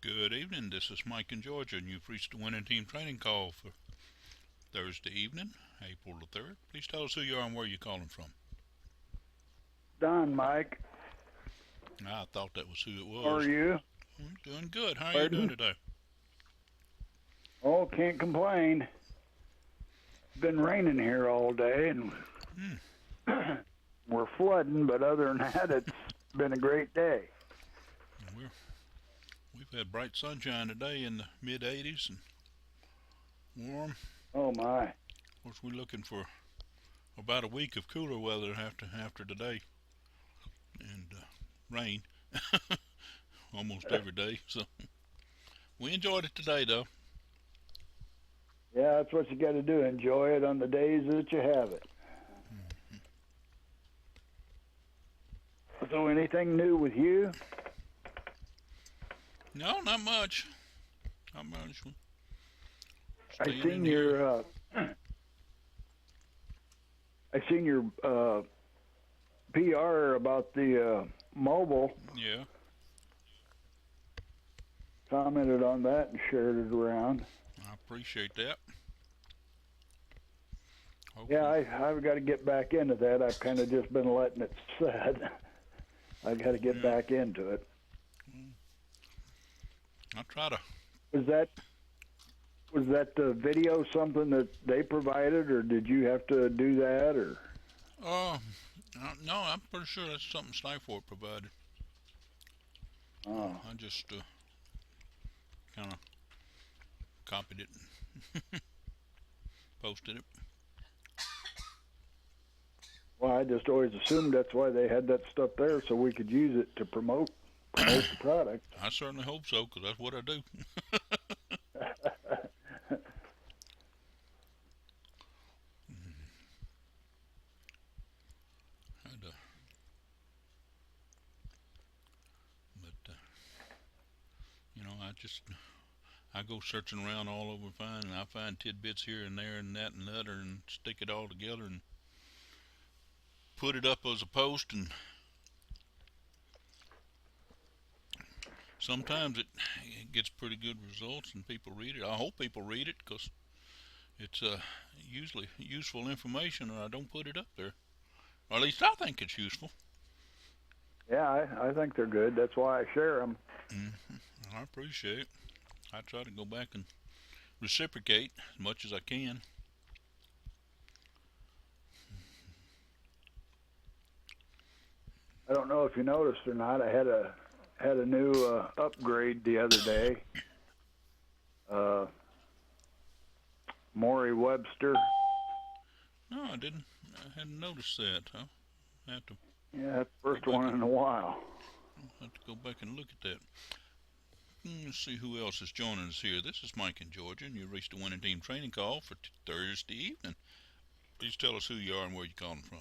Good evening. This is Mike in Georgia, and you've reached the winning team training call for Thursday evening, April the 3rd. Please tell us who you are and where you're calling from. Don, Mike. I thought that was who it How are was. you? I'm doing good. How are you doing Pardon? today? Oh, can't complain. It's been raining here all day, and Hmm. we're flooding, but other than that, it's been a great day. We're, we've had bright sunshine today in the mid 80s and warm. Oh, my. Of course, we're looking for about a week of cooler weather after today, and rain almost every day. So we enjoyed it today, though. Yeah, that's what you got to do. Enjoy it on the days that you have it. So, anything new with you? No, not much. Not much. I Staying in seen here. your I seen your PR about the mobile. Yeah. Commented on that and shared it around. I appreciate that. Yeah, Hopefully, I've got to get back into that. I've kind of just been letting it sit. I got to get yeah. back into it. I try to. Was that video something that they provided, or did you have to do that, or? Uh, no, I'm pretty sure that's something Skyfort provided. Oh, I just kind of copied it and posted it. well, I just always assumed that's why they had that stuff there, so we could use it to promote the product. I certainly hope so, because that's what I do. And, but I go searching around all over and I find tidbits here and there and that and the other and stick it all together and put it up as a post, and sometimes it gets pretty good results and people read it. I hope people read it, because it's usually useful information, or I don't put it up there. Or at least I think it's useful. Yeah, I think they're good. That's why I share them. I appreciate it. I try to go back and reciprocate as much as I can. I don't know if you noticed or not. I had a new upgrade the other day. Uh, Maury Webster. No, I didn't. I hadn't noticed that. I have to Yeah, that's the go first back one and in a while. look at that. Let's see who else is joining us here. This is Mike in Georgia, and you reached the winning team training call for Thursday evening. Please tell us who you are and where you're calling from.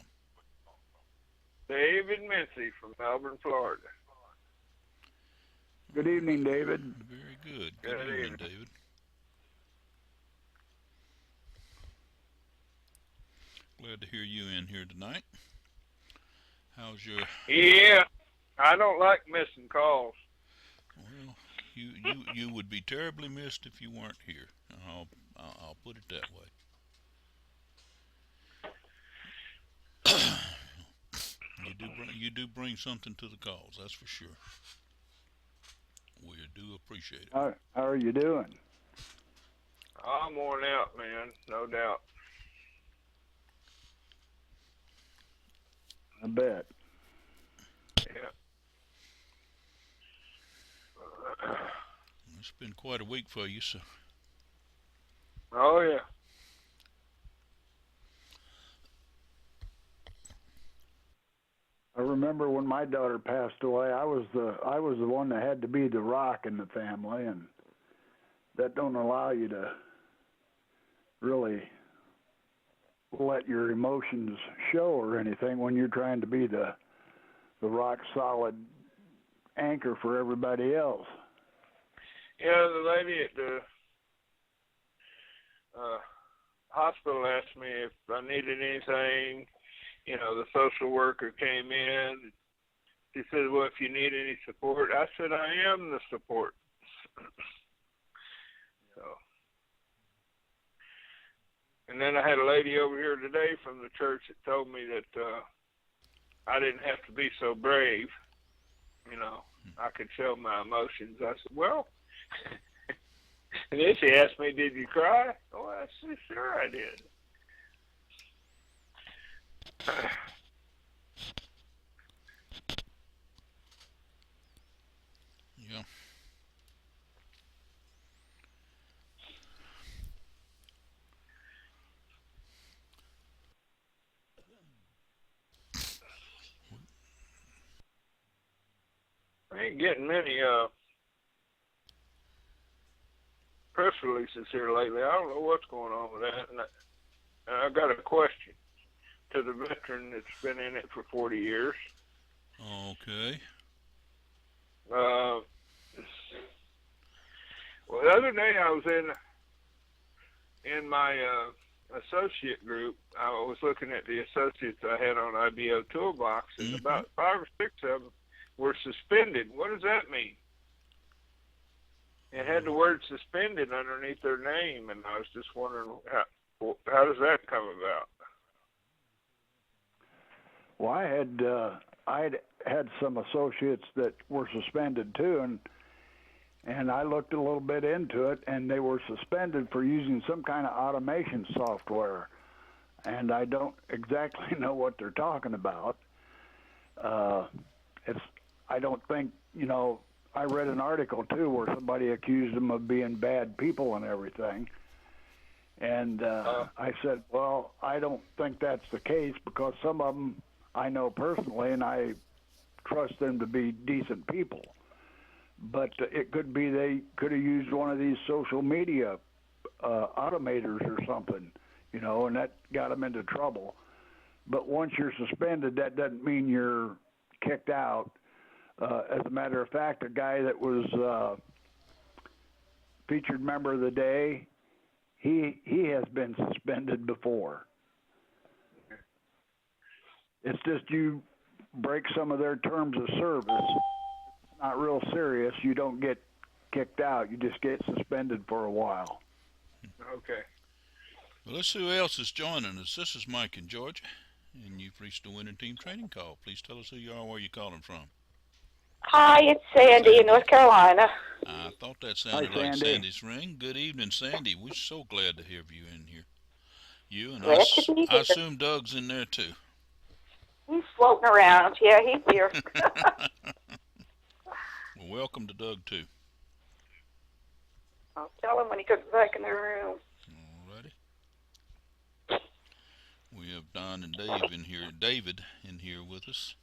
David Mincy from Melbourne, Florida. Good evening, David. Very good. Good Good evening, evening. David. Glad to hear you in here tonight. How's your? Yeah, I don't like missing calls. Well, you would be terribly missed if you weren't here. I'll put it that way. You do bring something to the cause. That's for sure. We do appreciate it. How are you doing? I'm worn out, man, no doubt. I bet. Yeah. It's been quite a week for you, so Oh yeah. I remember when my daughter passed away. I was the one that had to be the rock in the family, and that don't allow you to really let your emotions show or anything when you're trying to be the rock solid anchor for everybody else. Yeah, the lady at the hospital asked me if I needed anything. You know, the social worker came in. She said, well, if you need any support. I said, I am the support. So, and then I had a lady over here today from the church that told me that I didn't have to be so brave. You know, I could show my emotions. I said, well, and then she asked me, did you cry? Oh, I said, sure I did. Yeah. I ain't getting many press releases here lately. I don't know what's going on with that. And I got a question to the veteran that's been in it for 40 years. Okay. Well, the other day I was in my associate group. I was looking at the associates I had on IBO Toolbox, and about 5 or 6 of them were suspended. What does that mean? It had the word suspended underneath their name, and I was just wondering how does that come about? Well, I'd had some associates that were suspended too, and I looked a little bit into it, and they were suspended for using some kind of automation software, and I don't exactly know what they're talking about. I don't think, I read an article too where somebody accused them of being bad people and everything. And I said, well, I don't think that's the case, because some of them I know personally, and I trust them to be decent people. But it could be they could have used one of these social media automators or something, and that got them into trouble. But once you're suspended, that doesn't mean you're kicked out. As a matter of fact, a guy that was featured member of the day, he has been suspended before. It's just you break some of their terms of service. It's not real serious. You don't get kicked out. You just get suspended for a while. Okay. Well, let's see who else is joining us. This is Mike in Georgia, and you've reached the Winning Team Training Call. Please tell us who you are and where you're calling from. Hi, it's Sandy in North Carolina. I thought that sounded Hi, like Sandy. Sandy's ring. Good evening, Sandy. We're so glad to have you in here. You and Glad to be I here. assume Doug's in there too. He's floating around. Yeah, he's here. Well, welcome to Doug too. I'll tell him when he comes back in the room. Alrighty. We have Don and Dave in here. David in here with us.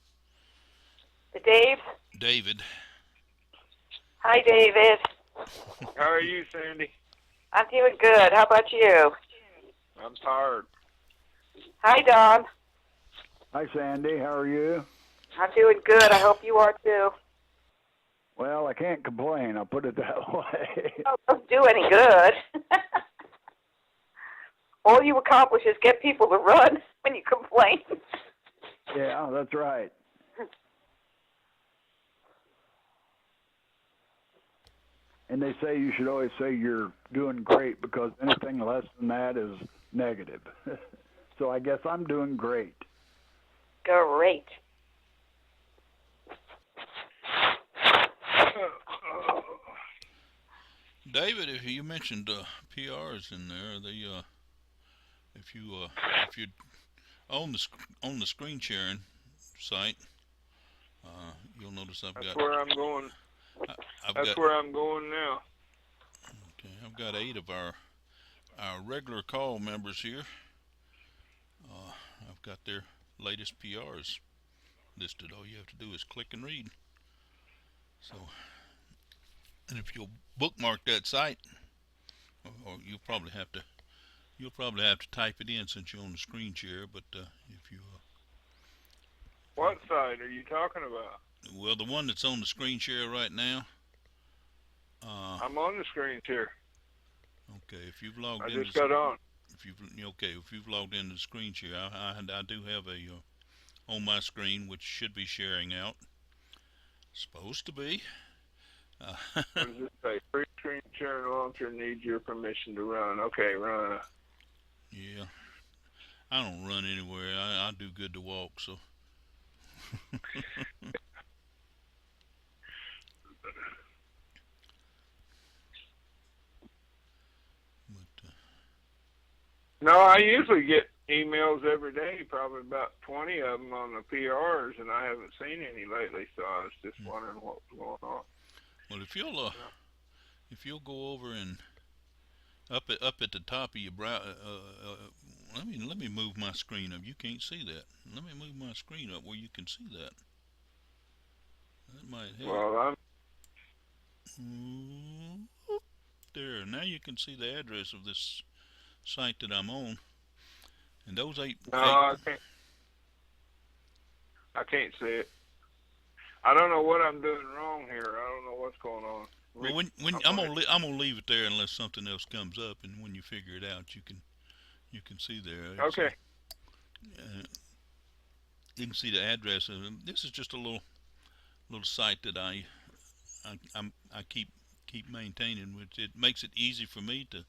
Dave? David. Hi, David. How are you, Sandy? I'm doing good. How about you? I'm tired. Hi, Don. Hi, Sandy. How are you? I'm doing good. I hope you are too. Well, I can't complain. I'll put it that way. Oh, don't do any good. All you accomplish is get people to run when you complain. Yeah, that's right. And they say you should always say you're doing great, because anything less than that is negative. So I guess I'm doing great. Great. David, if you mentioned PRs in there, if you on the screen sharing site, you'll notice I've That's got. where I'm going. I've That's got, where I'm going now. Okay, I've got 8 of our regular call members here. I've got their latest PRs listed. All you have to do is click and read. So, and if you'll bookmark that site, or you'll probably have to type it in since you're on the screen share. But if you What site are you talking about? well, the one that's on the screen share right now. I'm on the screen here. Okay, if you've logged I in. just got on. If you've logged into the screen share, I do have a on my screen, which should be sharing out. Supposed to be. What does this say? structure needs your permission to run. Okay, run. Yeah. I don't run anywhere. I do good to walk, so. But, No, I usually get emails every day, probably about 20 of them on the PRs, and I haven't seen any lately, so I was just wondering what was going on. well, if you'll go over and up at the top of your brow, let me move my screen up. You can't see that. Let me move my screen up where you can see that. That might help. Well, There. Now you can see the address of this site that I'm on. And those I can't see it. I don't know what I'm doing wrong here. I don't know what's going on. Well, when I'm gonna leave it there unless something else comes up, and when you figure it out, you can see there. Okay. You can see the address of it. This is just a little site that I keep maintaining, which it makes it easy for me to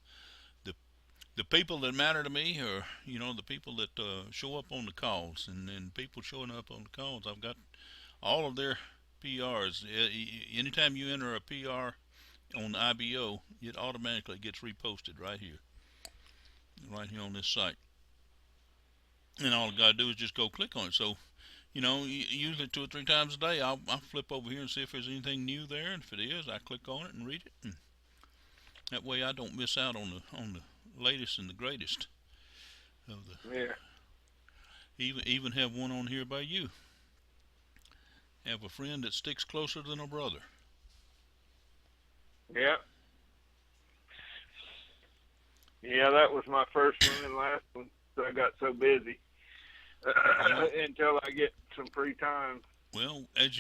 the people that matter to me are the people that show up on the calls, and people showing up on the calls. I've got all of their PRs. Anytime you enter a PR on the IBO, it automatically gets reposted right here on this site. And all I gotta do is just go click on it. So, usually 2 or 3 times a day, I'll flip over here and see if there's anything new there. And if it is, I click on it and read it. And that way, I don't miss out on the latest and the greatest of the. Yeah. Even have one on here by you. Have a friend that sticks closer than a brother. Yeah. Yeah, that was my first one and last one. So I got so busy until I get some free time. Well, as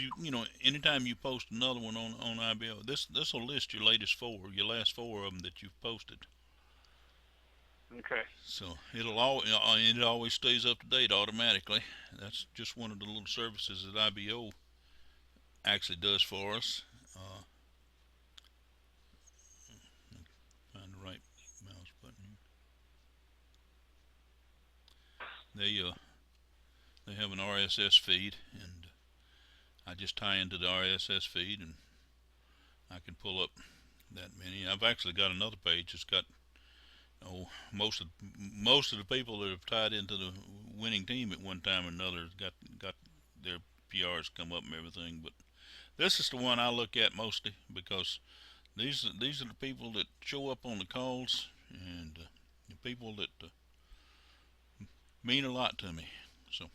anytime you post another one on IBO, this will list your last 4 of them that you've posted. Okay. So it always stays up to date automatically. That's just one of the little services that IBO actually does for us. Find the right mouse button here. They have an RSS feed, and I just tie into the RSS feed, and I can pull up that many. I've actually got another page that's got most of the people that have tied into the winning team at one time or another got their PRs come up and everything. But this is the one I look at mostly because these are the people that show up on the calls, and the people that mean a lot to me. So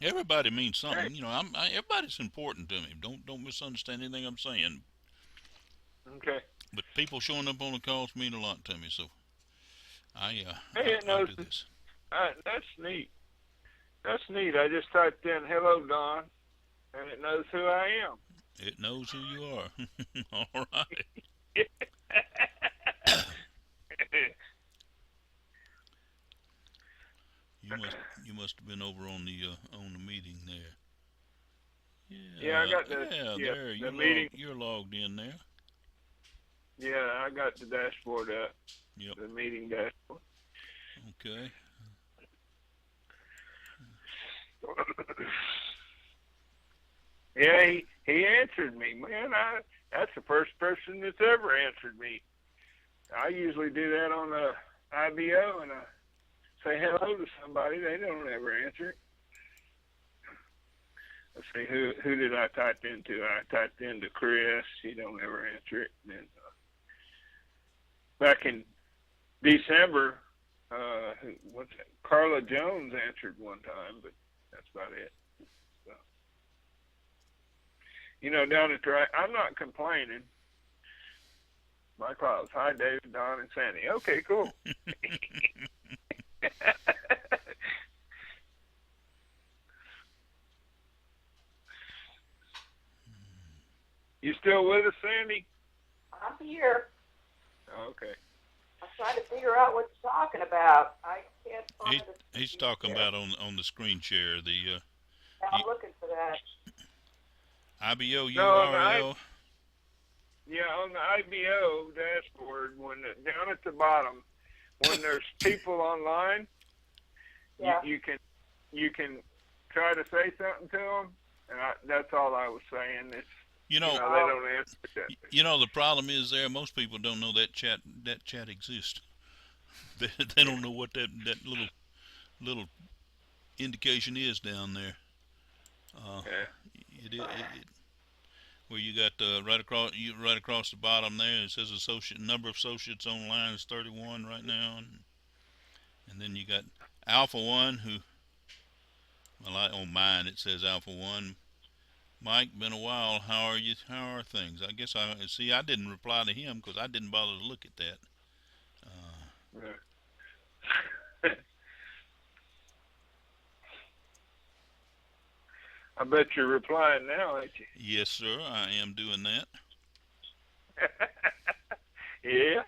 everybody means something. Everybody's important to me. Don't misunderstand anything I'm saying. Okay. But people showing up on the calls mean a lot to me. So I do this. That's neat. That's neat. I just typed in "Hello, Don," and it knows who I am. It knows who you are. All right. You must have been over on the meeting there. Yeah, I got the there. The meeting. You're logged in there. Yeah, I got the dashboard up. Yep. The meeting dashboard. Okay. Yeah, he answered me, man. That's the first person that's ever answered me. I usually do that on the IBO, and I say hello to somebody. They don't ever answer it. Let's see, who did I type into? I typed into Chris. He don't ever answer it. And then back in December, Carla Jones answered one time, but that's about it. So, down at the I'm not complaining. My calls. Hi, David, Don, and Sandy. Okay, cool. You still with us, Sandy? I'm here. Okay. I'm trying to figure out what you're talking about. I can't find it. He's talking about on the screen share I'm looking for that. IBO No, URL. Yeah, on the IBO dashboard, when down at the bottom, when there's people online, Yeah. you can try to say something to them, and that's all I was saying. It's You know, they don't answer that. you know the problem is there. Most people don't know that chat exists. They don't know what that little indication is down there. Yeah. It where you got right across the bottom there. It says number of associates online is 31 right now, and then you got Alpha One who. Well, on mine it says Alpha One. Mike, been a while. How are you? How are things? I guess I see. I didn't reply to him because I didn't bother to look at that. I bet you're replying now, ain't you? Yes, sir. I am doing that. Yeah.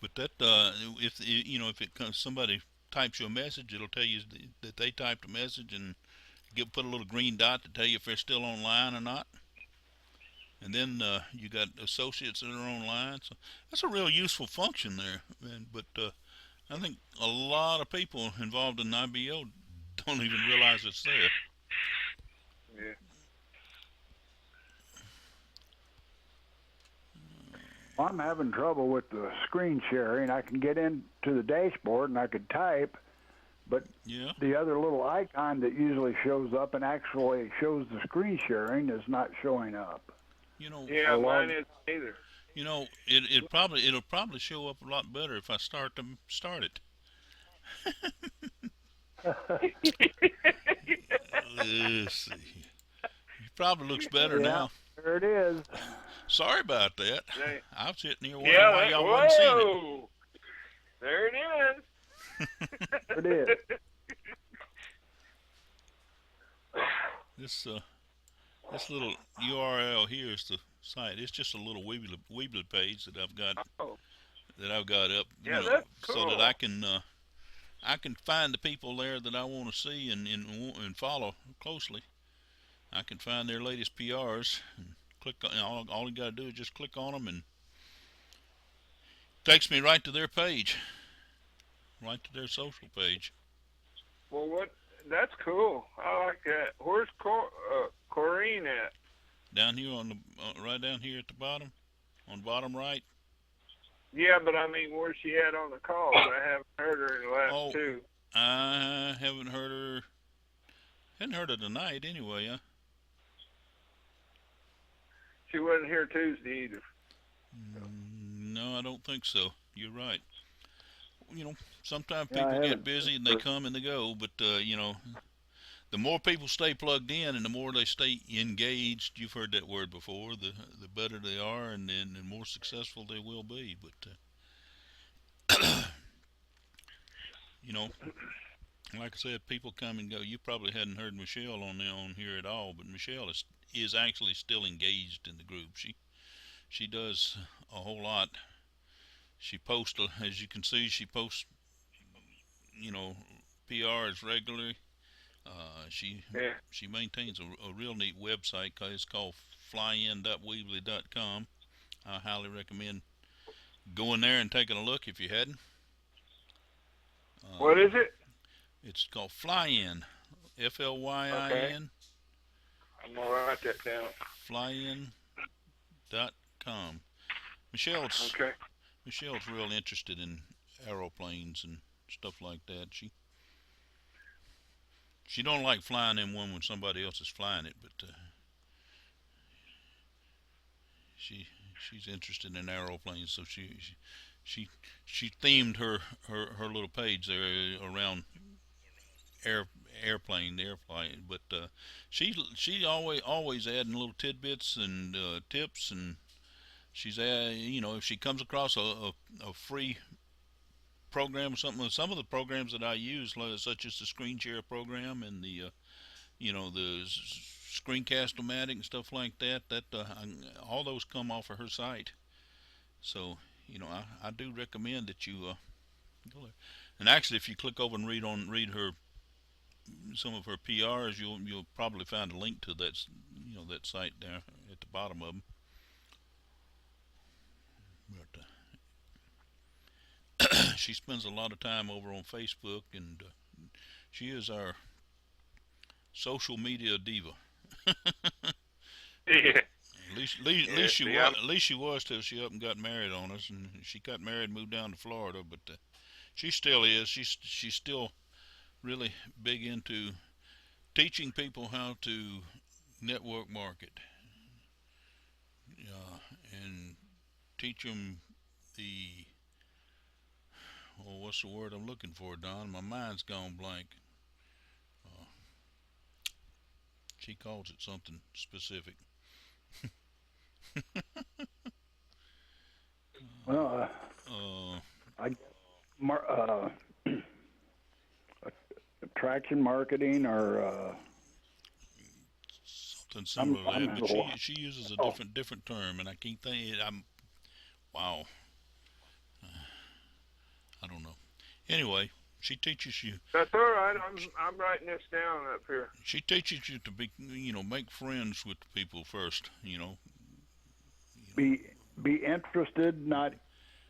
But that if you know if it comes somebody types you a message, it'll tell you that they typed a message and put a little green dot to tell you if they're still online or not. And then you got associates that are online, so that's a real useful function there. But I think a lot of people involved in IBO don't even realize it's there. Yeah. I'm having trouble with the screen sharing. I can get into the dashboard and I could type, but Yeah. the other little icon that usually shows up and actually shows the screen sharing is not showing up. You know. Yeah, mine isn't either. You know, it'll probably show up a lot better if I start it. Let's see. It probably looks better now. There it is. Sorry about that. They- I was sitting here wondering why y'all wasn't seeing it. Whoa! There it is. There it is. This little URL here is the site. It's just a little Weebly page that I've got Oh. up, Yeah, that's so that cool. I can find the people there that I want to see and follow closely. I can find their latest PRs and click on. All you got to do is just click on them and it takes me right to their page, right to their social page. Well, that's cool. I like that. Where's Corrine at? Down here right down here at the bottom, on bottom right. Yeah, but I mean, where's she at on the calls? I haven't heard her in the last two. I haven't heard her. Hadn't heard her tonight anyway. Huh? She wasn't here Tuesday either. No, I don't think so. You're right. You know, sometimes Yeah, I people get haven't. busy and they come and they go, but you know, the more people stay plugged in and the more they stay engaged, you've heard that word before, the better they are and the more successful they will be. But you know, like I said, people come and go. You probably hadn't heard Michelle on here at all, but Michelle is actually still engaged in the group. She does a whole lot. She posts, as you can see, she posts, you know, PRs regularly. She maintains a real neat website. It's called flyin.weebly.com. I highly recommend going there and taking a look if you hadn't. What is it? It's called Flyin, Flyin, Okay. I'm gonna write that down. flyin.com. Michelle's Okay. real interested in aeroplanes and stuff like that. She don't like flying in one when somebody else is flying it, but she's interested in aeroplanes, so she themed her little page there around airplane. But she always adding little tidbits and tips, and she's you know, if she comes across a free program or something, some of the programs that I use, such as the screen share program and the you know, the Screencast-O-Matic and stuff like that, all those come off of her site. So, you know, I do recommend that you go there. And actually, if you click over and read her some of her PRs, you'll probably find a link to that that site there at the bottom of them. But she spends a lot of time over on Facebook, and she is our social media diva. Yeah. At least she was till she up and got married on us, and she got married and moved down to Florida. But she still is. She's still really big into teaching people how to network market, and teach them the what's the word I'm looking for, Don? My mind's gone blank. She calls it something specific. Well, I attraction marketing or something similar to that, but she uses a Oh. different term, and I can't think. Wow. I don't know. Anyway, she teaches you. That's all right. I'm writing this down up here. She teaches you to be, make friends with people first. be interested, not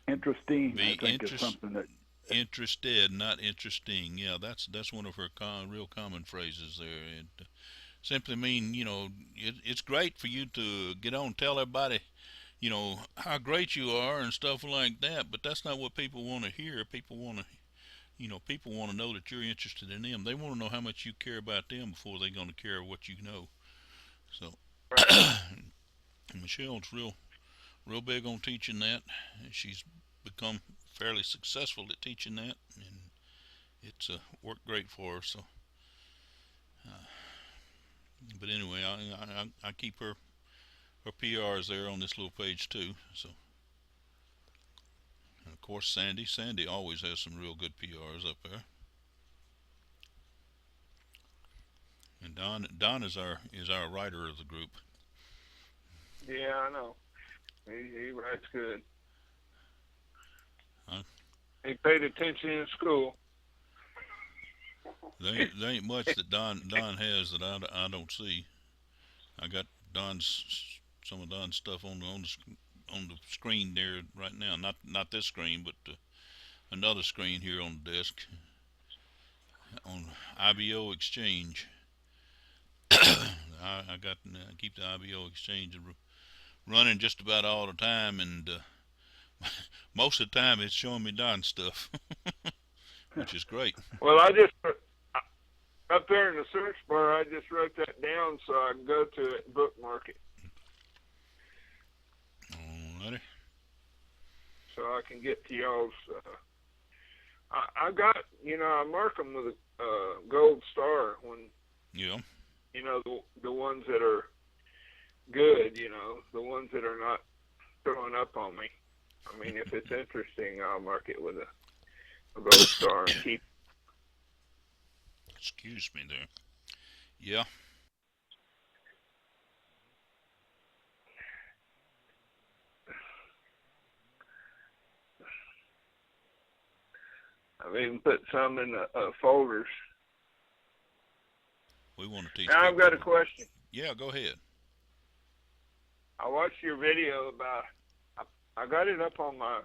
interesting. Be I think is something that interested, not interesting. Yeah, that's one of her real common phrases there. It simply mean, it's great for you to get on and tell everybody, how great you are and stuff like that. But that's not what people want to hear. People want to. People want to know that you're interested in them. They want to know how much you care about them before they're going to care what you know. So, Michelle's real big on teaching that. She's become fairly successful at teaching that, and it's worked great for her. So, but anyway, I keep her PRs there on this little page too. So. And of course, Sandy always has some real good PRs up there. And Don is our writer of the group. Yeah, I know. He writes good. He paid attention in school. There ain't much that Don has that I don't see. I got some of Don's stuff on the screen there right now. Not this screen, but another screen here on the desk on IBO Exchange. I keep the IBO Exchange running just about all the time, and most of the time it's showing me Don stuff, which is great. Well, I just up there in the search bar, I just wrote that down so I can go to it and bookmark it. Alrighty. So I can get to y'all's. I got, I mark them with a gold star when. Yeah. The ones that are good. The ones that are not throwing up on me. I mean, if it's interesting, I'll mark it with a gold star and keep. Excuse me there. Yeah. I've even put some in the folders. We want to teach. Now I've got a question. Yeah, go ahead. I watched your video about. I got it up on my.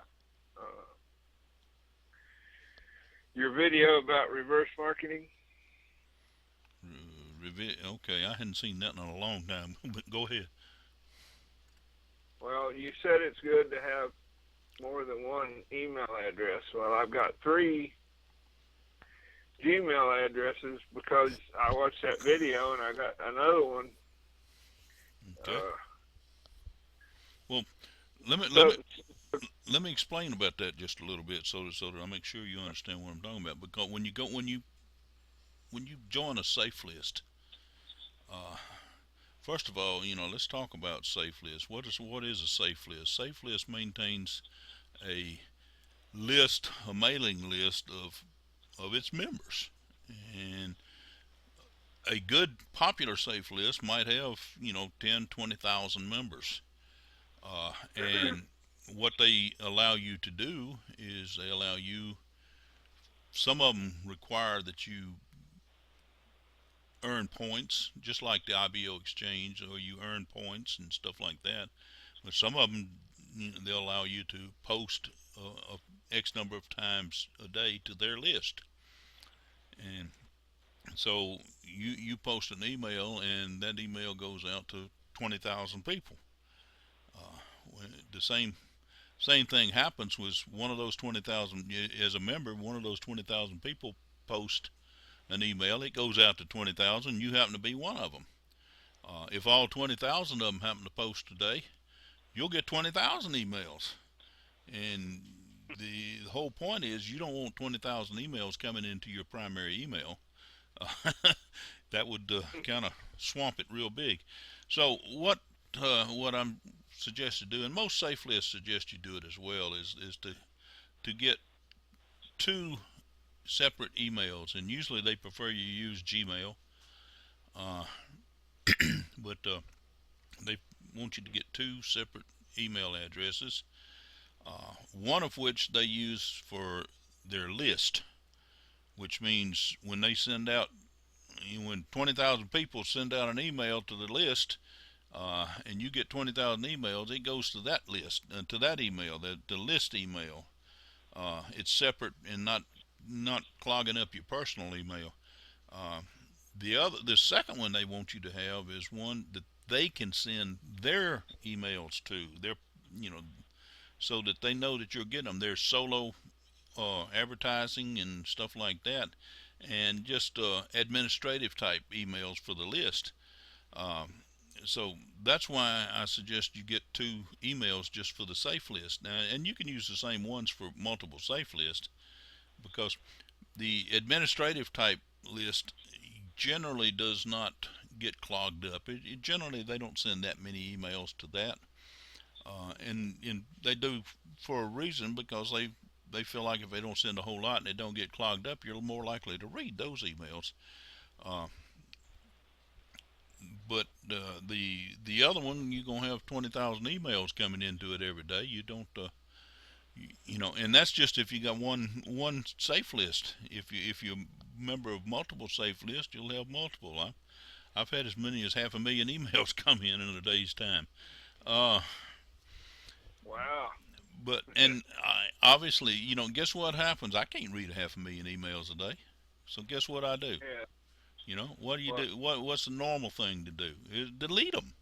Your video about reverse marketing. Okay, I hadn't seen that in a long time. But go ahead. Well, you said it's good to have more than one email address. Well, I've got 3 Gmail addresses because I watched that video and I got another one. Okay. Well, let me explain about that just a little bit so that I make sure you understand what I'm talking about. Because when you join a safe list, first of all, let's talk about safe list. What is a safe list? Safe list maintains a mailing list of its members, and a good popular safe list might have 10-20,000 members, and what they allow you to do is they allow you some of them require that you earn points, just like the IBO exchange, or you earn points and stuff like that. But some of them, they'll allow you to post X number of times a day to their list. And so you post an email, and that email goes out to 20,000 people. The same thing happens with one of those 20,000. As a member, one of those 20,000 people post an email. It goes out to 20,000. You happen to be one of them. If all 20,000 of them happen to post today, you'll get 20,000 emails. And the whole point is you don't want 20,000 emails coming into your primary email. That would kind of swamp it real big. So what I'm suggested to do, and most safe lists suggest you do it as well, is to get two separate emails, and usually they prefer you use Gmail, but they want you to get two separate email addresses, one of which they use for their list, which means when they send out, when 20,000 people send out an email to the list, and you get 20,000 emails, it goes to that list, to that email, the list email. It's separate and not clogging up your personal email. The second one they want you to have is one that they can send their emails to, so that they know that you're getting them. There's solo advertising and stuff like that, and just administrative type emails for the list. So that's why I suggest you get two emails just for the safe list. Now, and you can use the same ones for multiple safe lists, because the administrative type list generally does not get clogged up. Generally, they don't send that many emails to that, and they do for a reason, because they feel like if they don't send a whole lot and they don't get clogged up, you're more likely to read those emails. But the other one, you're gonna have 20,000 emails coming into it every day. You don't, and that's just if you got one safe list. If you're a member of multiple safe lists, you'll have multiple. I've had as many as 500,000 emails come in a day's time. Wow. But obviously, guess what happens? I can't read 500,000 emails a day. So guess what I do? Yeah. What do you do? What's the normal thing to do? Is delete them.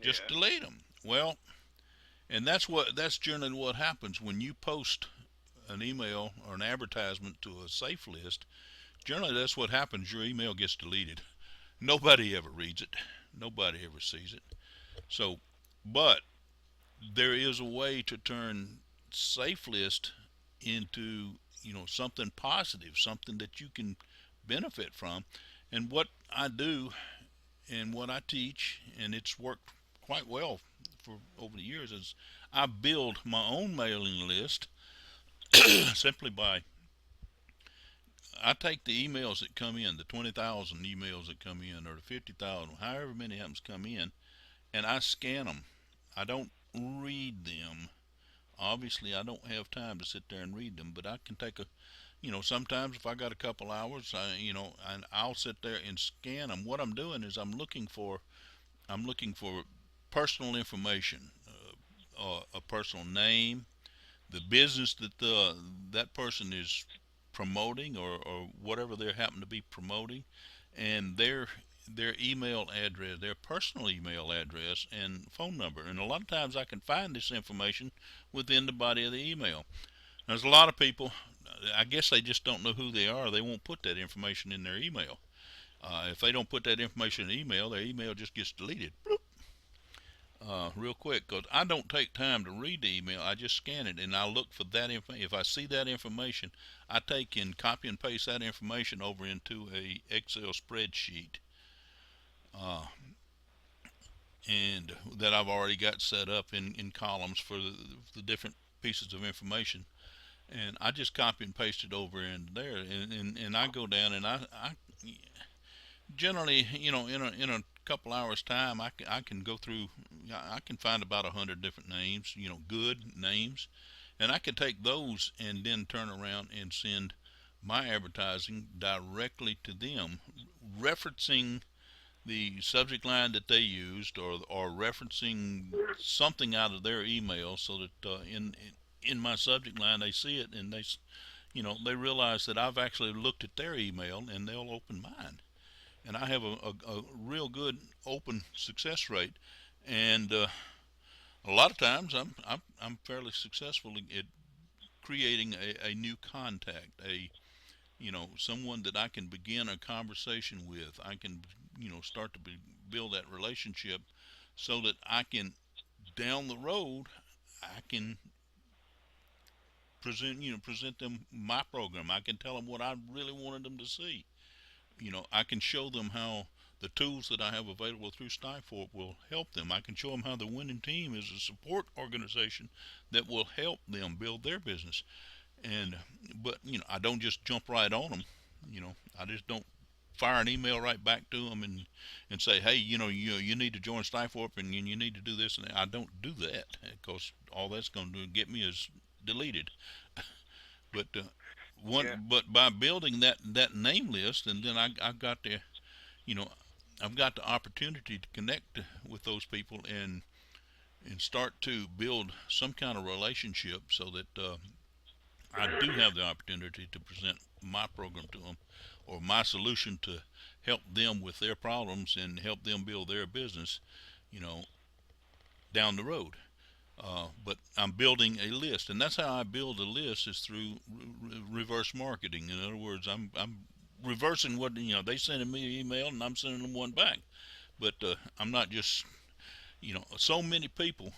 Just delete them. Well, and that's generally what happens when you post an email or an advertisement to a safe list. Generally, that's what happens. Your email gets deleted. Nobody ever reads it. Nobody ever sees it. So, but there is a way to turn safe list into something positive, something that you can benefit from. And what I do and what I teach, and it's worked quite well for over the years, is I build my own mailing list simply by, I take the emails that come in, the 20,000 emails that come in, or the 50,000, however many happens come in, and I scan them. I don't read them. Obviously, I don't have time to sit there and read them, but I can take sometimes if I got a couple hours, and I'll sit there and scan them. What I'm doing is I'm looking for personal information, a personal name, the business that that person is promoting, or whatever they happen to be promoting, and their email address, their personal email address and phone number. And a lot of times I can find this information within the body of the email. There's a lot of people, I guess they just don't know who they are. They won't put that information in their email. If they don't put that information in the email, their email just gets deleted. Bloop. Real quick, because I don't take time to read the email. I just scan it, and I look for that information. If I see that information, I take and copy and paste that information over into a Excel spreadsheet, and that I've already got set up in columns for the different pieces of information. And I just copy and paste it over in there, and I go down, and I generally, in a couple hours time, I can go through, I can find about 100 different names, good names, and I can take those and then turn around and send my advertising directly to them, referencing the subject line that they used, or referencing something out of their email, so that in my subject line they see it, and they realize that I've actually looked at their email, and they'll open mine. And I have a real good open success rate, and a lot of times I'm fairly successful at creating a new contact, someone that I can begin a conversation with. I can start to build that relationship, so that I can, down the road, I can present them my program. I can tell them what I really wanted them to see. I can show them how the tools that I have available through Skyfork will help them. I can show them how the winning team is a support organization that will help them build their business. But I don't just jump right on them. I just don't fire an email right back to them and say, hey, you need to join Skyfork, and you need to do this. And I don't do that, because all that's going to get me is deleted. But but by building that name list, and then I've got I've got the opportunity to connect with those people, and start to build some kind of relationship, so that I do have the opportunity to present my program to them, or my solution to help them with their problems and help them build their business, down the road. But I'm building a list, and that's how I build a list, is through reverse marketing. In other words, I'm reversing what they sending me an email, and I'm sending them one back. But I'm not just so many people,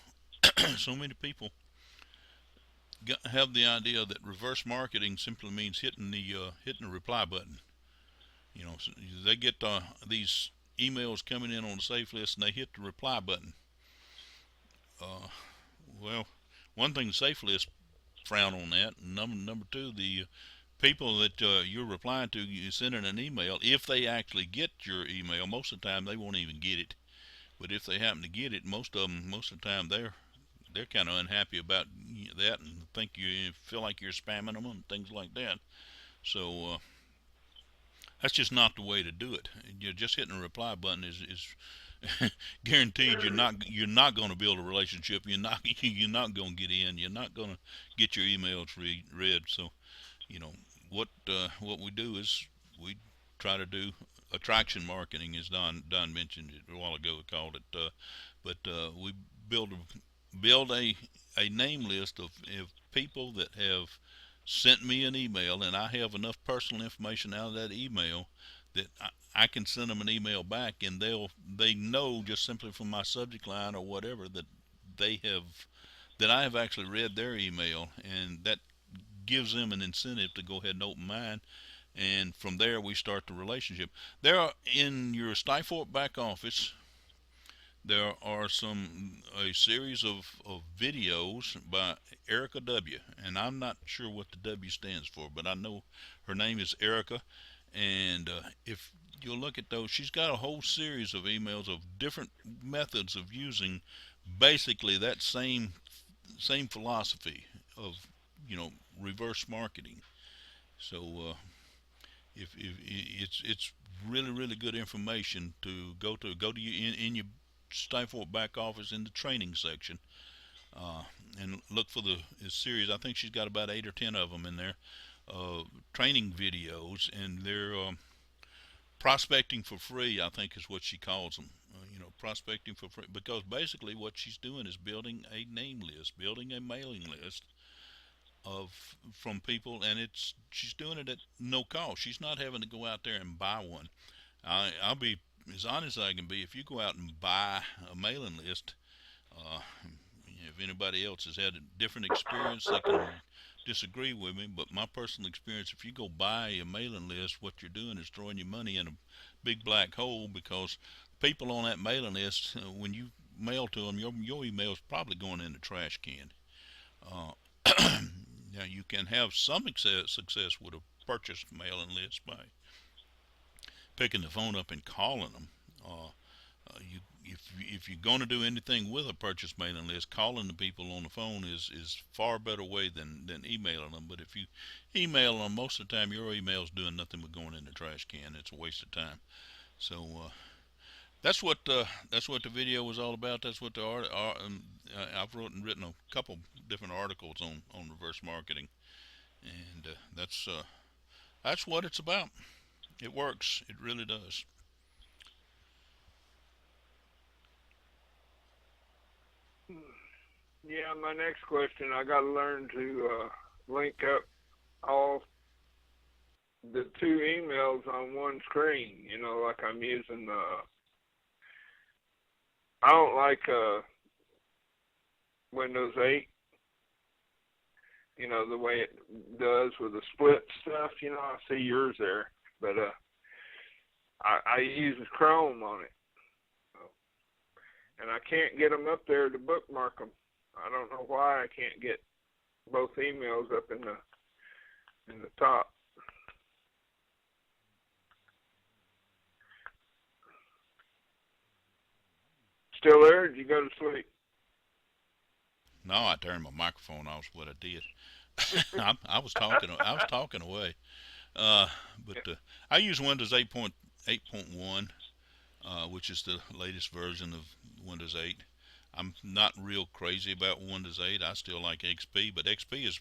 so many people have the idea that reverse marketing simply means hitting the reply button. So they get these emails coming in on the safe list, and they hit the reply button. Well, one thing, the safe list frown on that. And number two, the people that you're replying to, you sending an email, if they actually get your email, most of the time they won't even get it. But if they happen to get it, most of the time they're kind of unhappy about that, and think you feel like you're spamming them and things like that. So that's just not the way to do it. You're just hitting a reply button is guaranteed you're not going to build a relationship. You're not going to get in. You're not going to get your emails read. So what we do is we try to do attraction marketing, as Don mentioned it a while ago. We called it, but we build a name list of people that have sent me an email, and I have enough personal information out of that email that I can send them an email back, and they know just simply from my subject line or whatever that I have actually read their email, and that gives them an incentive to go ahead and open mine. And from there we start the relationship. There are, in your Skyfork back office, there are a series of videos by Erica W. And I'm not sure what the W stands for, but I know her name is Erica. And if you'll look at those, she's got a whole series of emails of different methods of using basically that same philosophy of reverse marketing. So if it's really good information to go to in your Skyfork back office, in the training section, and look for the series. I think she's got about 8 or 10 of them in there, training videos, and they're prospecting for free, I think is what she calls them. Prospecting for free, because basically what she's doing is building a name list, building a mailing list from people, and she's doing it at no cost. She's not having to go out there and buy one. I'll be as honest as I can be. If you go out and buy a mailing list, if anybody else has had a different experience, they can disagree with me, but my personal experience, if you go buy a mailing list, what you're doing is throwing your money in a big black hole, because people on that mailing list, when you mail to them, your email is probably going in the trash can. Now, you can have some success with a purchased mailing list by picking the phone up and calling them. If you're going to do anything with a purchase mailing list, calling the people on the phone is far better way than emailing them. But if you email them, most of the time your email's doing nothing but going in the trash can. It's a waste of time. So that's what the video was all about. That's what I've written a couple different articles on reverse marketing, and that's what it's about. It works. It really does. Yeah, my next question, I got to learn to link up all the two emails on one screen. You know, like I'm using I don't like Windows 8. You know, the way it does with the split stuff. You know, I see yours there, but I use Chrome on it, and I can't get them up there to bookmark them. I don't know why I can't get both emails up in the top. Still there? Or did you go to sleep? No, I turned my microphone off. Is what I did. I was talking. I was talking away. But I use Windows 8.1, which is the latest version of Windows 8. I'm not real crazy about Windows 8. I still like XP, but XP is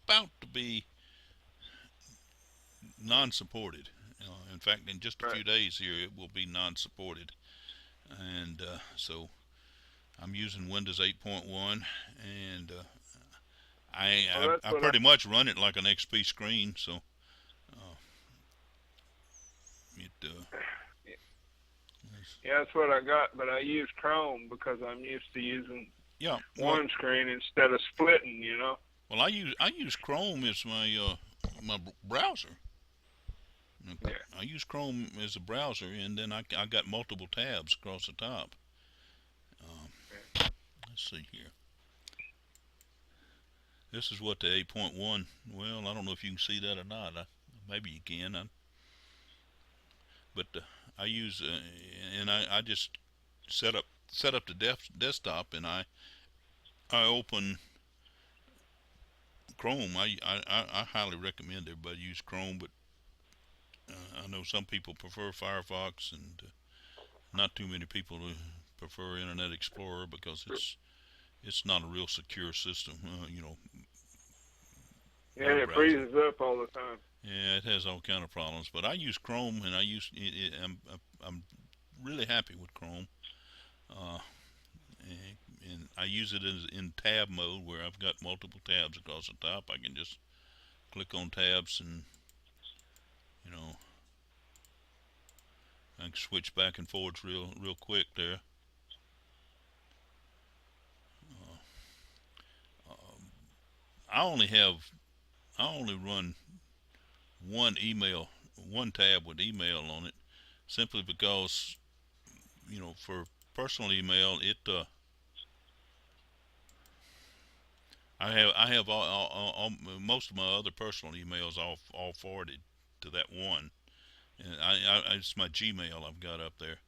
about to be non-supported. In fact, in just a few days here, it will be non-supported, and so I'm using Windows 8.1, and I pretty much run it like an XP screen. So it. Yeah, that's what I got, but I use Chrome because I'm used to using one screen instead of splitting. You know. Well, I use Chrome as my browser. Yeah. I use Chrome as a browser, and then I got multiple tabs across the top. Let's see here. This is what the 8.1. Well, I don't know if you can see that or not. Maybe you can. But I use and I just set up the desktop, and I open Chrome. I highly recommend everybody use Chrome, but I know some people prefer Firefox, and not too many people prefer Internet Explorer because it's not a real secure system. Yeah, it freezes up all the time. Yeah, it has all kind of problems. But I use Chrome, and I'm really happy with Chrome. And I use it in tab mode where I've got multiple tabs across the top. I can just click on tabs, and I can switch back and forwards real quick there. I only run one tab with email on it, simply because for personal email I have all most of my other personal emails all forwarded to that one, and it's my Gmail I've got up there,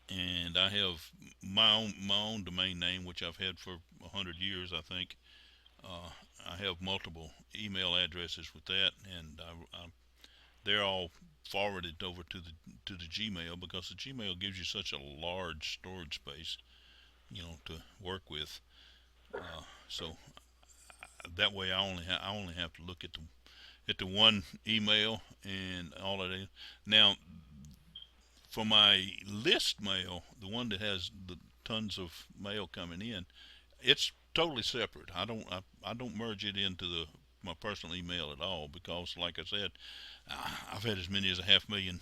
and I have my own domain name, which I've had for 100 years, I think. I have multiple email addresses with that, and they're all forwarded over to the Gmail, because the Gmail gives you such a large storage space, to work with. So that way, I only have to look at the one email and all of that. Now, for my list mail, the one that has the tons of mail coming in, it's totally separate. I don't merge it into my personal email at all, because, like I said, I've had as many as 500,000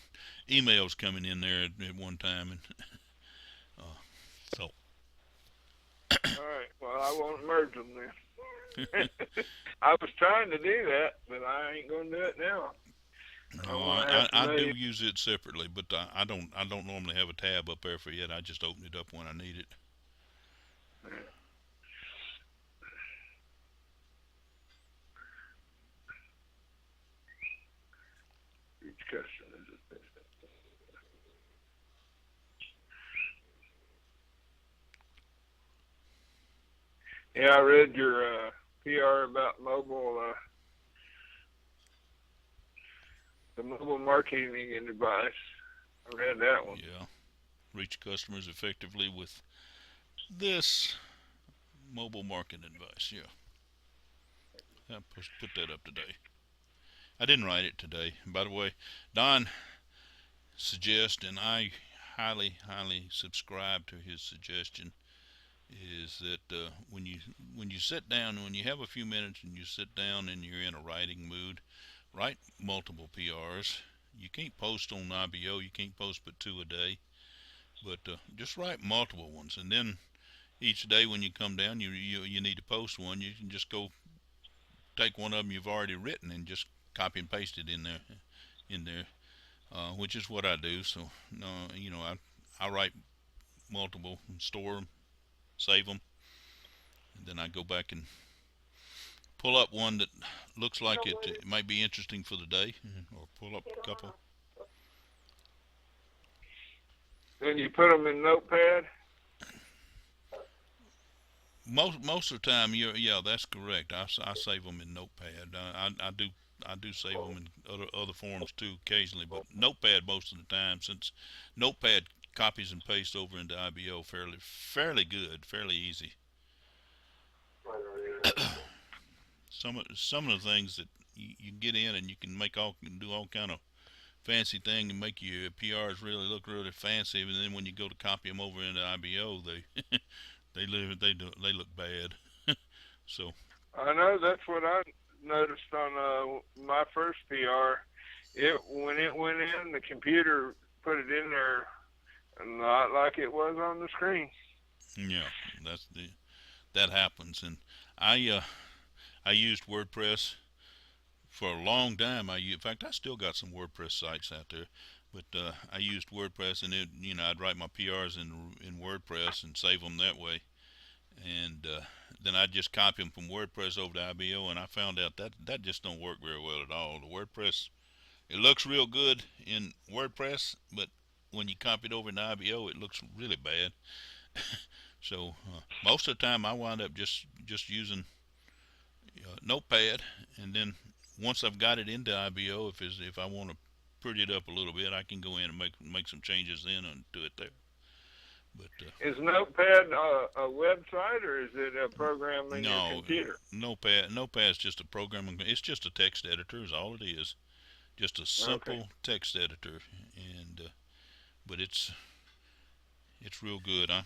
emails coming in there at one time, and so. All right. Well, I won't merge them then. I was trying to do that, but I ain't gonna do it now. No, I do use it separately, but I don't normally have a tab up there for it. I just open it up when I need it. Each customer is a business. Yeah, I read your PR about the mobile marketing advice. I read that one. Yeah, reach customers effectively with this mobile marketing advice. Yeah, I put that up today. I didn't write it today. By the way, Don suggests, and I highly subscribe to his suggestion, is that when you sit down, when you have a few minutes and you sit down and you're in a writing mood, write multiple PRs. You can't post on IBO. You can't post but 2 a day. But just write multiple ones, and then each day when you come down, you need to post one. You can just go take one of them you've already written and just copy and paste it in there, which is what I do. So no, I write multiple, and store them, save them, and then I go back and pull up one that looks like it might be interesting for the day, or pull up a couple. Then you put them in Notepad. Most of the time, yeah, that's correct. I save them in Notepad. I do save them in other forms too occasionally, but Notepad most of the time, since Notepad copies and pastes over into IBO fairly good, fairly easy. Some of the things that you get in, and you can do all kind of fancy thing and make your PRs look really fancy, and then when you go to copy them over into IBO, they look bad. So I know that's what I noticed on my first PR. When it went in, the computer put it in there not like it was on the screen. Yeah, that happens. And I used WordPress for a long time. In fact, I still got some WordPress sites out there, but I used WordPress, and I'd write my PRs in WordPress and save them that way, and then I'd just copy them from WordPress over to IBO, and I found out that just don't work very well at all. The WordPress, it looks real good in WordPress, but when you copy it over to IBO, it looks really bad. So most of the time, I wind up just using Notepad, and then once I've got it into IBO, if I want to pretty it up a little bit, I can go in and make some changes then and do it there. But is Notepad a website, or is it a program in your computer? Notepad's just a program. It's just a text editor, is all it is. Just a simple text editor, and but it's real good. I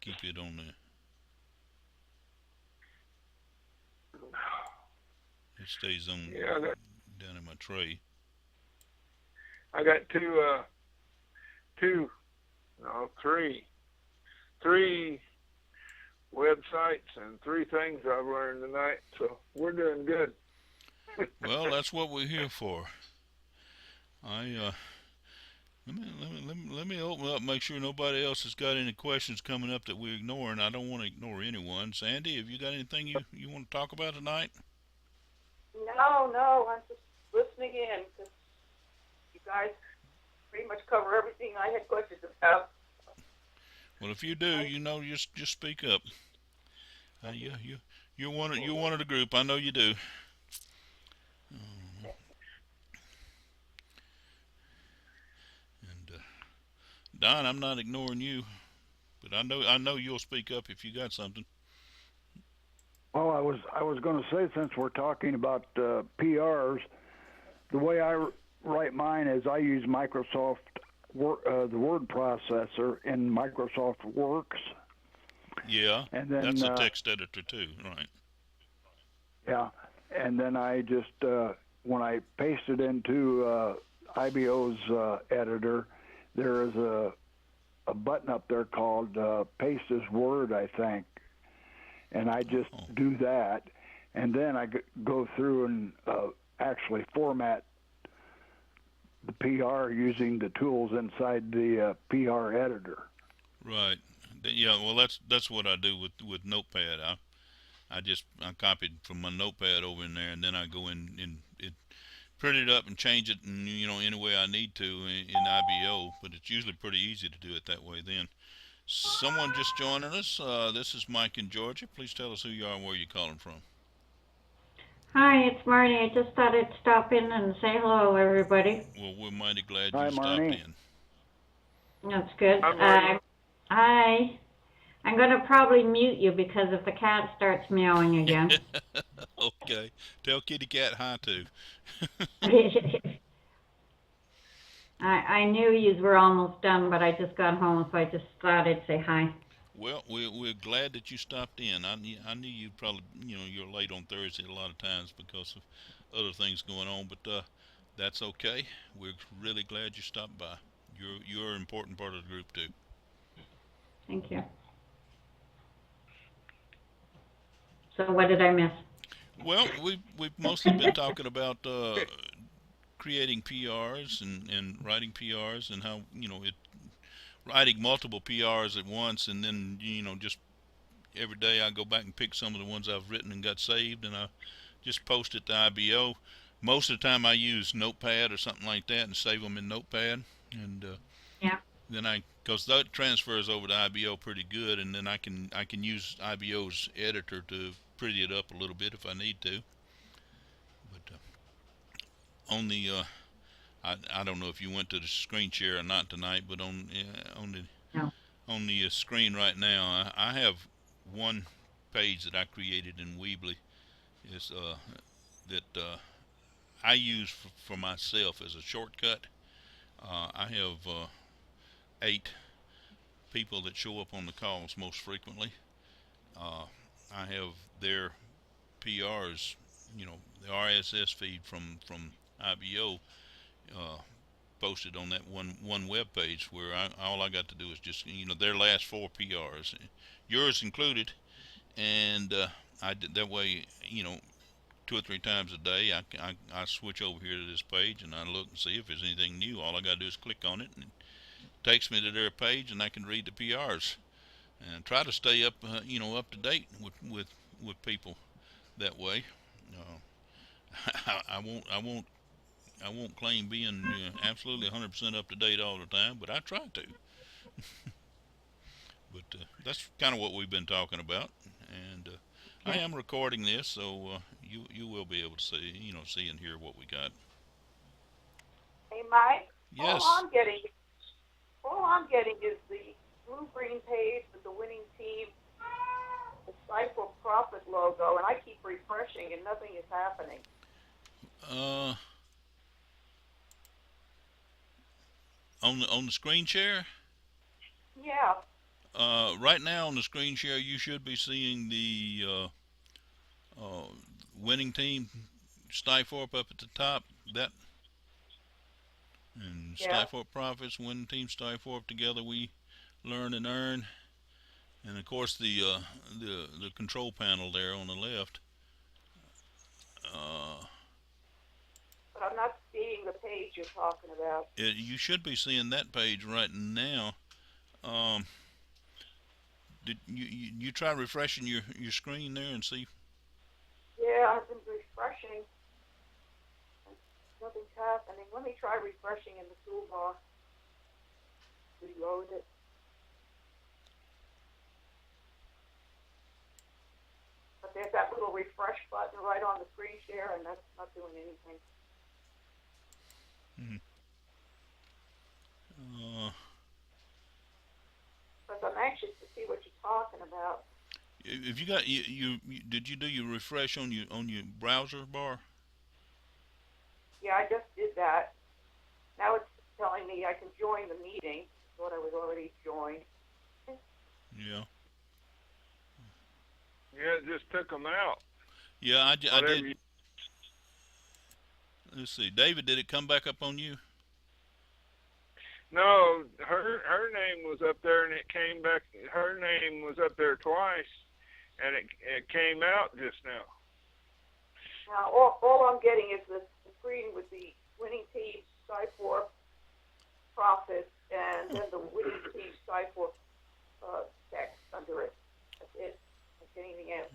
keep it on there. It stays on down in my tray. I got three websites and 3 things I've learned tonight. So we're doing good. Well, that's what we're here for. Let me open up, make sure nobody else has got any questions coming up that we're ignoring. I don't want to ignore anyone. Sandy, have you got anything you want to talk about tonight? No, I'm just listening in because you guys pretty much cover everything I had questions about. Well, if you do, just speak up. You're one of the group. I know you do. And Don, I'm not ignoring you, but I know you'll speak up if you got something. Well, I was going to say, since we're talking about PRs, the way I write mine is I use Microsoft the word processor in Microsoft Works. Yeah, and then, that's a text editor too, right? Yeah, and then I just when I paste it into IBO's editor, there is a button up there called Paste as Word, I think, and I just do that, and then I go through and actually format the PR using the tools inside the PR editor. Right. Yeah. Well, that's what I do with Notepad. I copied from my Notepad over in there, and then I go in and print it up and change it, and any way I need to in IBO. But it's usually pretty easy to do it that way then. Someone just joining us. This is Mike in Georgia. Please tell us who you are and where you're calling from. Hi, it's Marnie. I just thought I'd stop in and say hello, everybody. Well, we're mighty glad Hi, you stopped Marnie. in. That's good. I'm Marty. Hi. I'm going to probably mute you because if the cat starts meowing again. Okay. Tell Kitty Cat hi too. I knew you were almost done, but I just got home, so I just thought I'd say hi. Well, we're glad that you stopped in. I knew you'd probably, you're late on Thursday a lot of times because of other things going on, but that's okay. We're really glad you stopped by. You're an important part of the group too. Thank you. So what did I miss? Well, we've mostly been talking about creating PRs and writing PRs and how writing multiple PRs at once, and then just every day I go back and pick some of the ones I've written and got saved, and I just post it to IBO. Most of the time I use Notepad or something like that and save them in Notepad, and Yeah. then because that transfers over to IBO pretty good, and then I can use IBO's editor to pretty it up a little bit if I need to. But on the I don't know if you went to the screen share or not tonight, but No. on the screen right now, I have one page that I created in Weebly is that I use for myself as a shortcut. I have 8 people that show up on the calls most frequently. I have their PRs, the RSS feed from IBO posted on that one web page where all I got to do is just their last 4 PRs, yours included, and I did that way. 2 or 3 times a day, I switch over here to this page and I look and see if there's anything new. All I got to do is click on it, and it takes me to their page, and I can read the PRs and try to stay up, up to date with people that way. I won't claim being absolutely 100% up to date all the time, but I try to. But that's kind of what we've been talking about, and I am recording this, so you will be able to see and hear what we got. Hey, Mike. Yes. All I'm getting is the blue-green page with the winning team, the Cypher Profit logo, and I keep refreshing and nothing is happening. On the screen share. Yeah. Right now on the screen share, you should be seeing the winning team, Stifthorpe up at the top. That and Yeah. Stifthorpe Profits, winning team, Stifthorpe, together we learn and earn. And of course the control panel there on the left. But I'm not seeing the page you're talking about. You should be seeing that page right now. Did you try refreshing your screen there and see? Yeah, I've been refreshing. Nothing's happening. Let me try refreshing in the toolbar. Reload it. But there's that little refresh button right on the screen share, and that's not doing anything. Because I'm anxious to see what you're talking about. If you got did you do your refresh on your browser bar? Yeah, I just did that. Now it's telling me I can join the meeting. Thought I was already joined. Yeah. Yeah, it just took them out. Yeah, I Whatever did. Let's see, David, did it come back up on you? No, her name was up there, and it came back. Her name was up there twice, and it came out just now. Now all I'm getting is the screen with the winning team Sci4 Profit, and then the winning team Sci4 text under it. That's it. Not getting anything else.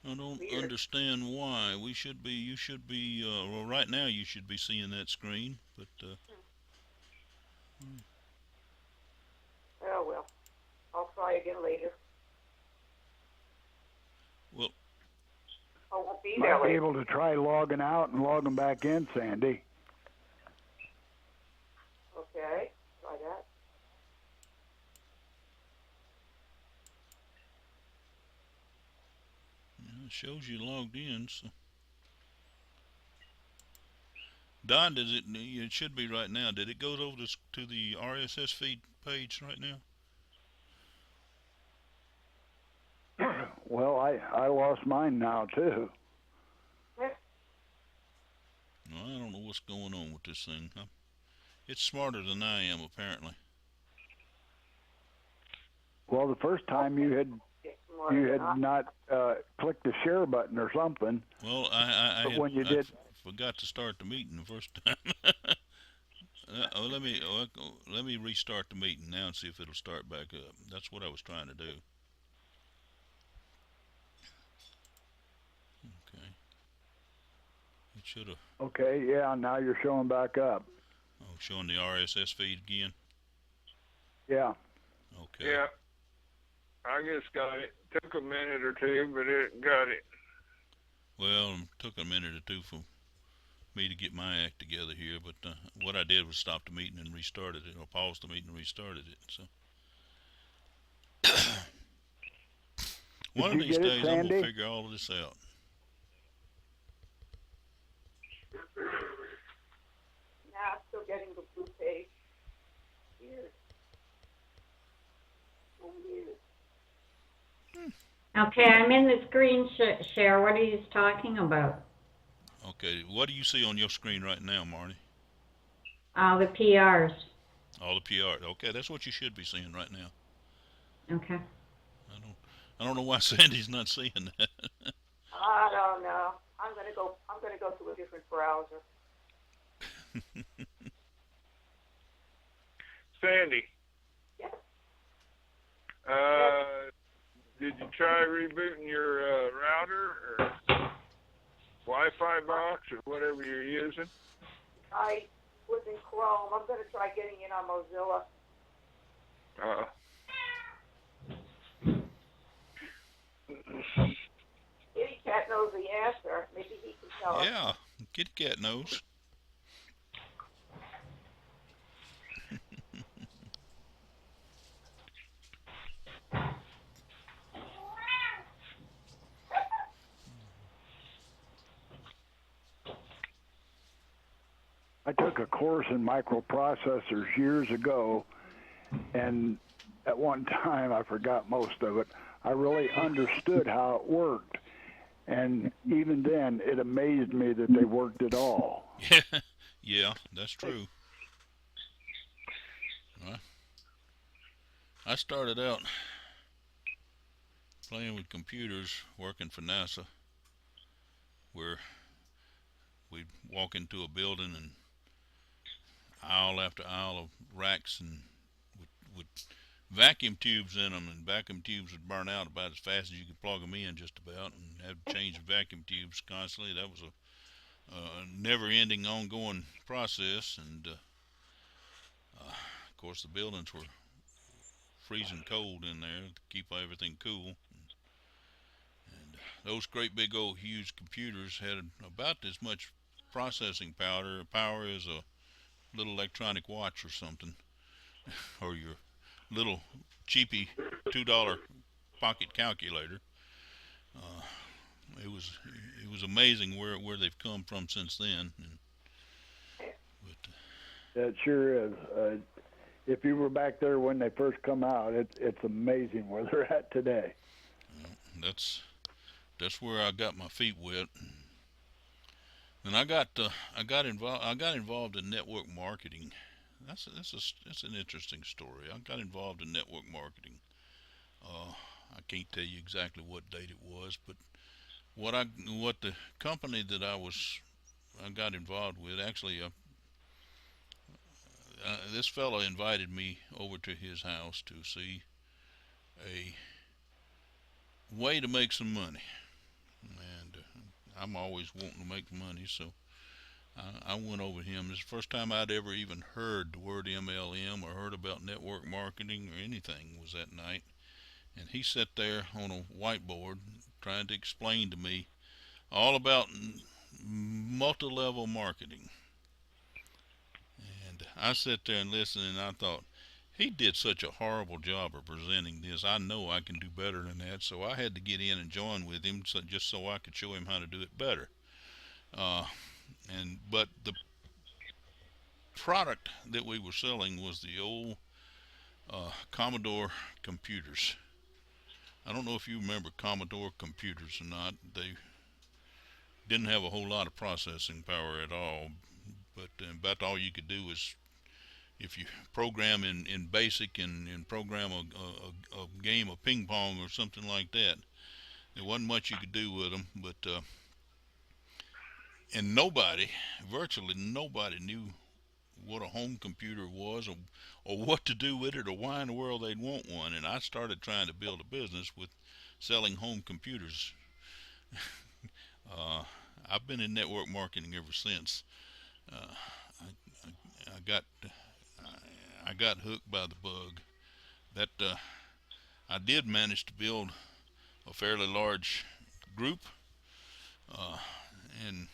I don't Weird. understand why. You should be, well, right now you should be seeing that screen, but, Oh, well. I'll try again later. Well, I won't be there Might be later. able to try logging out and logging back in, Sandy. Okay, try that. it shows you logged in. So, Don, does it? It should be right now. Did it go over to the RSS feed page right now? Well, I lost mine now too. No, I don't know what's going on with this thing. It's smarter than I am, apparently. Well, the first time you had not clicked the share button or something. Well, I But when you did, forgot to start the meeting the first time. Let me restart the meeting now and see if it'll start back up. That's what I was trying to do. Okay. It should have. okay, yeah, now you're showing back up. Oh, showing the RSS feed again. Yeah. Okay. Yeah. I just got it. Took a minute or two, but it got it. Well, it took a minute or two for me to get my act together here, but what I did was stop the meeting and restarted it, or pause the meeting and restarted it. So one of these days I'm gonna figure all of this out. Now I'm still getting the blue page. Weird. So weird. Okay, I'm in the screen share. What are you talking about? Okay, what do you see on your screen right now, Marty? The PRs. All the PR. Okay, that's what you should be seeing right now. Okay. I don't know why Sandy's not seeing that. I don't know. I'm gonna go to a different browser. Sandy. Yes. Did you try rebooting your router or Wi-Fi box or whatever you're using? I was in Chrome. I'm gonna try getting in on Mozilla. Kitty Cat knows the answer. Maybe he can tell us. Yeah, Kitty Cat knows. I took a course in microprocessors years ago, and at one time I forgot most of it. I really understood how it worked, and even then it amazed me that they worked at all. Yeah, that's true. I started out playing with computers, working for NASA, where we'd walk into a building and aisle after aisle of racks and with vacuum tubes in them, and vacuum tubes would burn out about as fast as you could plug them in, just about, and have to change the vacuum tubes constantly. That was a never-ending, ongoing process, and of course the buildings were freezing cold in there to keep everything cool. And those great big old huge computers had about as much processing power as a little electronic watch or something, or your little cheapy $2 pocket calculator. It was amazing where they've come from since then. It sure is. If you were back there when they first come out, it's amazing where they're at today. That's where I got my feet wet. And I got involved in network marketing. That's an interesting story. I got involved in network marketing. I can't tell you exactly what date it was, but what the company that I got involved with, actually, this fellow invited me over to his house to see a way to make some money, and I'm always wanting to make money, so I went over to him. It's the first time I'd ever even heard the word MLM or heard about network marketing or anything was that night. And he sat there on a whiteboard trying to explain to me all about multi-level marketing. And I sat there and listened, and I thought, he did such a horrible job of presenting this. I know I can do better than that, so I had to get in and join with him, just so I could show him how to do it better. But the product that we were selling was the old Commodore computers. I don't know if you remember Commodore computers or not. They didn't have a whole lot of processing power at all, but about all you could do was, if you program in BASIC and program a game of ping pong or something like that, there wasn't much you could do with them. But and virtually nobody knew what a home computer was, or what to do with it, or why in the world they'd want one. And I started trying to build a business with selling home computers. I've been in network marketing ever since. Uh, I got hooked by the bug. That I did manage to build a fairly large group, and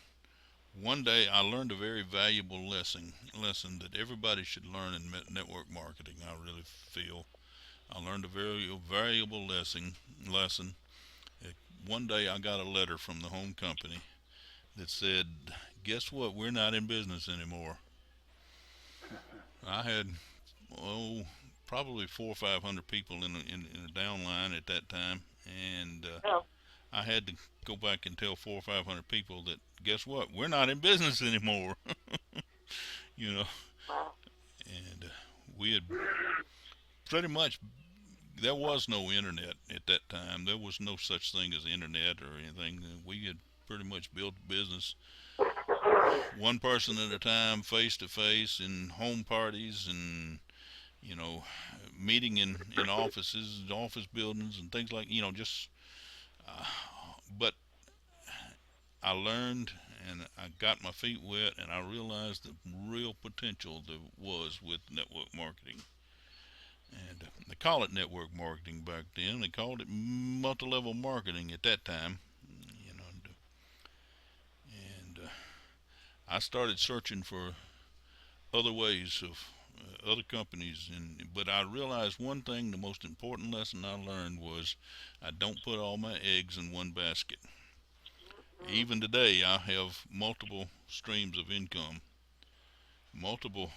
one day I learned a very valuable lesson that everybody should learn in network marketing. I really feel I learned a very valuable lesson. One day I got a letter from the home company that said, "Guess what? We're not in business anymore." I had probably 400 or 500 people in a downline at that time, and Oh, I had to go back and tell 400 or 500 people that, guess what? We're not in business anymore. you know, wow. and we had pretty much, there was no internet at that time. There was no such thing as internet or anything. We had pretty much built a business one person at a time, face to face, in home parties, and meeting in offices, office buildings, and things like just. Uh, but I learned, and I got my feet wet, and I realized the real potential there was with network marketing. And they call it network marketing back then. They called it multi-level marketing at that time. You know, and I started searching for other ways of other companies, but I realized one thing. The most important lesson I learned was I don't put all my eggs in one basket. Even today, I have multiple streams of income, multiple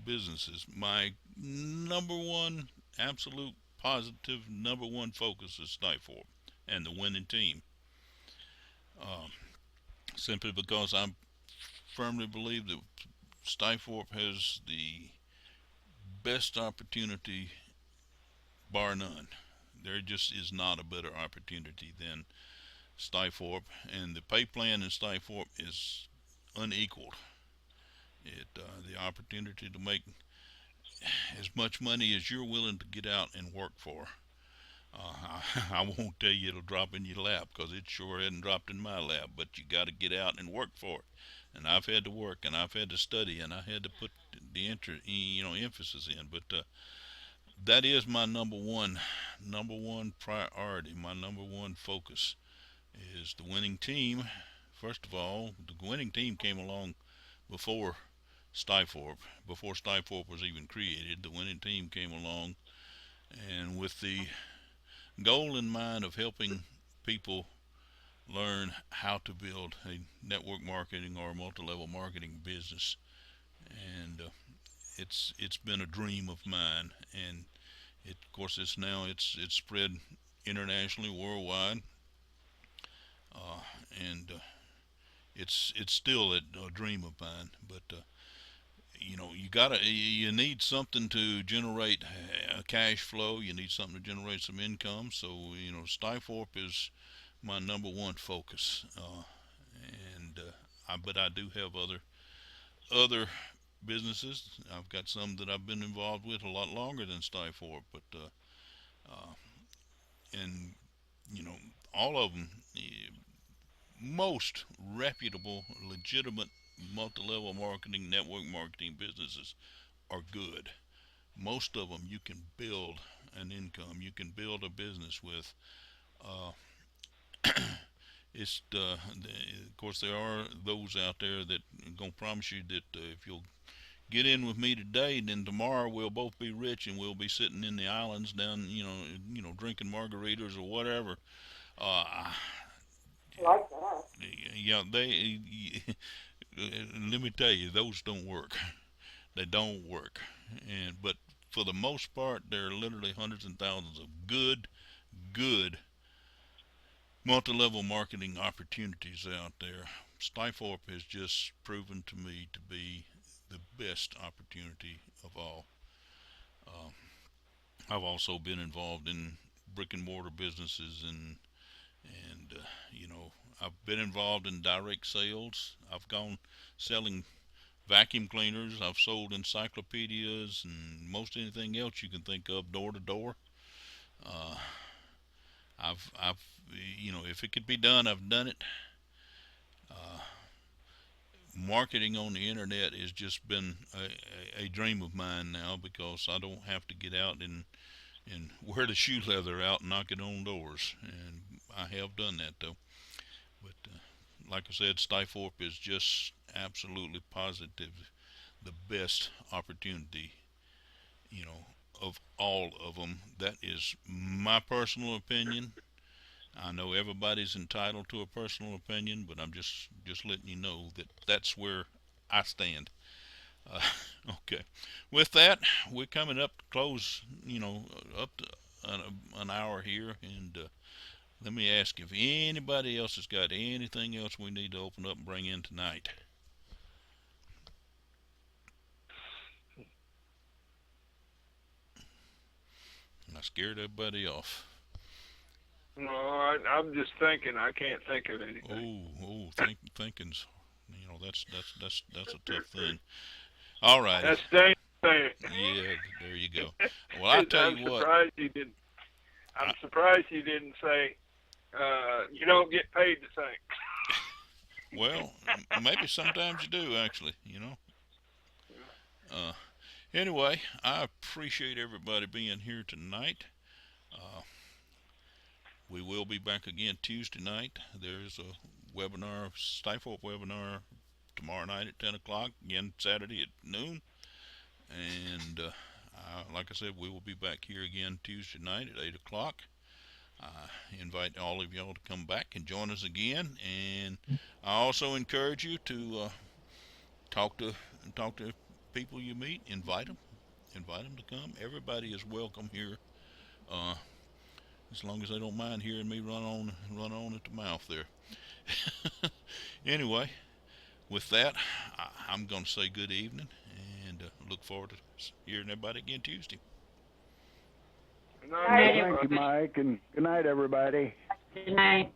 businesses. My number one, absolute positive number one focus is Stifort and the winning team. Uh, Simply because I firmly believe that Stifort has the best opportunity, bar none. There just is not a better opportunity than Stifort, and the pay plan in Stifort is unequaled. The opportunity to make as much money as you're willing to get out and work for. I won't tell you it'll drop in your lap, because it sure hadn't dropped in my lap, but you got to get out and work for it. And I've had to work, and I've had to study, and I had to put the emphasis in. But that is my number one priority. My number one focus is the winning team. First of all, the winning team came along before Stifort. Before Stifort was even created, the winning team came along, and with the goal in mind of helping people learn how to build a network marketing or a multi-level marketing business. And it's been a dream of mine, and of course it's spread internationally, worldwide, and it's still a dream of mine. But you need something to generate a cash flow. You need something to generate some income. So Stifort is my number one focus. But I do have other businesses. I've got some that I've been involved with a lot longer than Stifort, but and you know all of them, most reputable, legitimate multi-level marketing, network marketing businesses are good. Most of them you can build an income, you can build a business with. Uh, of course, there are those out there that are gonna promise you that if you'll get in with me today, then tomorrow we'll both be rich and we'll be sitting in the islands down, drinking margaritas or whatever. Uh, Like that. yeah, they. Let me tell you, those don't work. They don't work. But for the most part, there are literally hundreds and thousands of good multi-level marketing opportunities out there. Stifthorpe has just proven to me to be the best opportunity of all. Uh, I've also been involved in brick and mortar businesses and I've been involved in direct sales. I've gone selling vacuum cleaners. I've sold encyclopedias and most anything else you can think of, door to door. Uh, I've, if it could be done, I've done it. Uh, Marketing on the internet has just been a dream of mine now because I don't have to get out and wear the shoe leather out and knocking on doors. And I have done that though. But like I said, Stifthorpe is just absolutely positive the best opportunity, of all of them. That is my personal opinion. I know everybody's entitled to a personal opinion, but I'm just letting you know that that's where I stand. Uh, okay. With that, we're coming up to close, up to an hour here, and let me ask if anybody else has got anything else we need to open up and bring in tonight. I scared everybody off. No, I'm just thinking. I can't think of anything. Thinking's, that's a tough thing. All right. That's dangerous thing. Yeah, there you go. Well, I tell you what. I'm surprised you didn't say you don't get paid to think. Well, maybe sometimes you do actually. Uh, anyway, I appreciate everybody being here tonight. Uh, we will be back again Tuesday night. There's a webinar, Stifthorpe webinar, tomorrow night at 10 o'clock. Again, Saturday at noon. And like I said, we will be back here again Tuesday night at 8 o'clock. I invite all of y'all to come back and join us again. And I also encourage you to talk to people you meet. Invite them to come. Everybody is welcome here, as long as they don't mind hearing me run on at the mouth there. Anyway, with that, I'm going to say good evening and look forward to hearing everybody again Tuesday. Good night, Thank you, Mike, and good night, everybody. Good night.